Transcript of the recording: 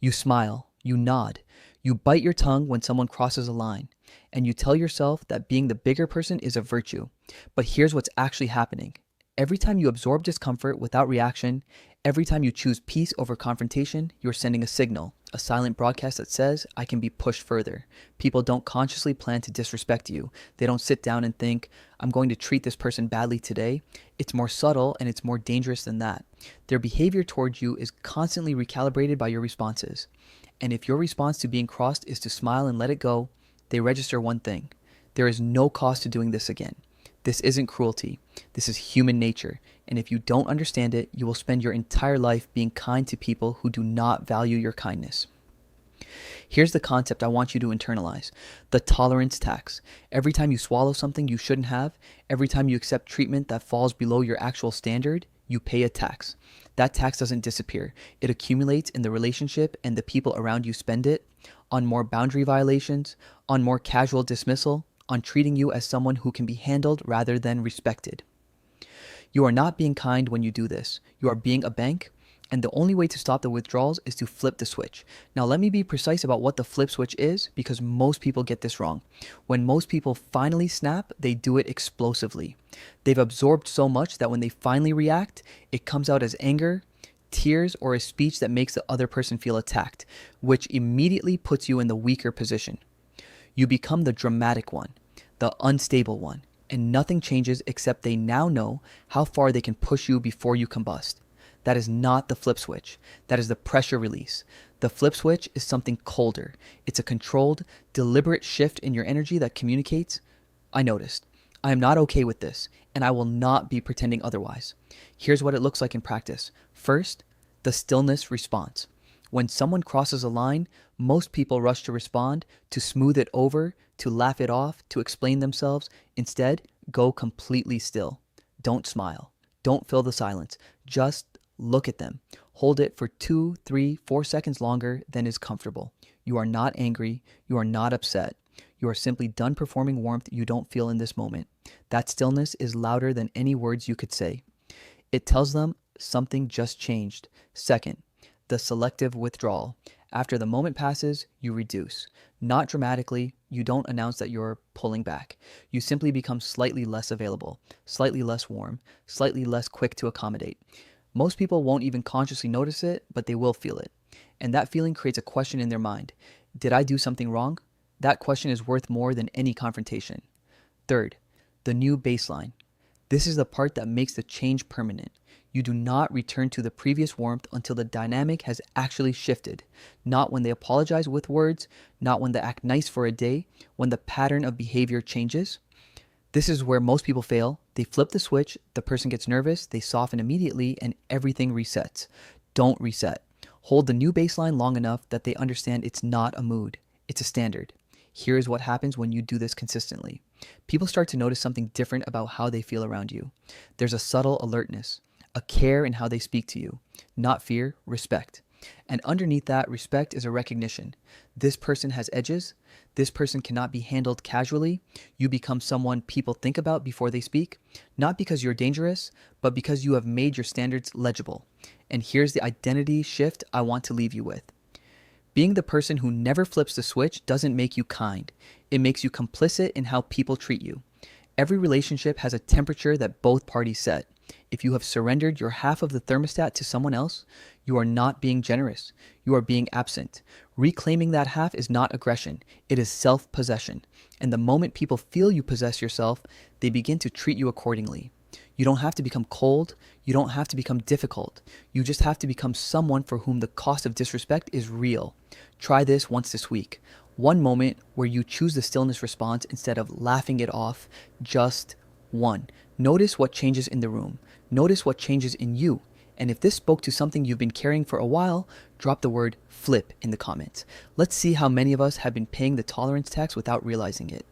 You smile, you nod, you bite your tongue when someone crosses a line, and you tell yourself that being the bigger person is a virtue. But here's what's actually happening. Every time you absorb discomfort without reaction, every time you choose peace over confrontation, you're sending a signal, a silent broadcast that says, I can be pushed further. People don't consciously plan to disrespect you. They don't sit down and think, I'm going to treat this person badly today. It's more subtle and it's more dangerous than that. Their behavior towards you is constantly recalibrated by your responses. And if your response to being crossed is to smile and let it go, they register one thing. There is no cost to doing this again. This isn't cruelty. This is human nature. And if you don't understand it, you will spend your entire life being kind to people who do not value your kindness. Here's the concept I want you to internalize. The tolerance tax. Every time you swallow something you shouldn't have, every time you accept treatment that falls below your actual standard, you pay a tax. That tax doesn't disappear. It accumulates in the relationship and the people around you spend it on more boundary violations, on more casual dismissal, on treating you as someone who can be handled rather than respected. You are not being kind when you do this. You are being a bank, and the only way to stop the withdrawals is to flip the switch. Now let me be precise about what the flip switch is, because most people get this wrong. When most people finally snap, they do it explosively. They've absorbed so much that when they finally react, it comes out as anger, tears, or a speech that makes the other person feel attacked, which immediately puts you in the weaker position. You become the dramatic one, the unstable one, and nothing changes except they now know how far they can push you before you combust. That is not the flip switch. That is the pressure release. The flip switch is something colder. It's a controlled, deliberate shift in your energy that communicates, I noticed. I am not okay with this, and I will not be pretending otherwise. Here's what it looks like in practice. First, the stillness response. When someone crosses a line, most people rush to respond, to smooth it over, to laugh it off, to explain themselves. Instead, go completely still. Don't smile. Don't fill the silence. Just look at them. Hold it for 2, 3, 4 seconds longer than is comfortable. You are not angry. You are not upset. You are simply done performing warmth you don't feel in this moment. That stillness is louder than any words you could say. It tells them something just changed. Second, the selective withdrawal. After the moment passes, you reduce. Not dramatically, you don't announce that you're pulling back. You simply become slightly less available, slightly less warm, slightly less quick to accommodate. Most people won't even consciously notice it, but they will feel it. And that feeling creates a question in their mind. Did I do something wrong? That question is worth more than any confrontation. Third, the new baseline. This is the part that makes the change permanent. You do not return to the previous warmth until the dynamic has actually shifted. Not when they apologize with words, not when they act nice for a day, when the pattern of behavior changes. This is where most people fail. They flip the switch, the person gets nervous, they soften immediately, and everything resets. Don't reset. Hold the new baseline long enough that they understand it's not a mood, it's a standard. Here is what happens when you do this consistently. People start to notice something different about how they feel around you. There's a subtle alertness, a care in how they speak to you. Not fear, respect. And underneath that respect is a recognition. This person has edges. This person cannot be handled casually. You become someone people think about before they speak, not because you're dangerous, but because you have made your standards legible. And here's the identity shift I want to leave you with. Being the person who never flips the switch doesn't make you kind. It makes you complicit in how people treat you. Every relationship has a temperature that both parties set. If you have surrendered your half of the thermostat to someone else, you are not being generous. You are being absent. Reclaiming that half is not aggression. It is self-possession. And the moment people feel you possess yourself, they begin to treat you accordingly. You don't have to become cold. You don't have to become difficult. You just have to become someone for whom the cost of disrespect is real. Try this once this week. One moment where you choose the stillness response instead of laughing it off. Just one. Notice what changes in the room. Notice what changes in you. And if this spoke to something you've been carrying for a while, drop the word flip in the comments. Let's see how many of us have been paying the tolerance tax without realizing it.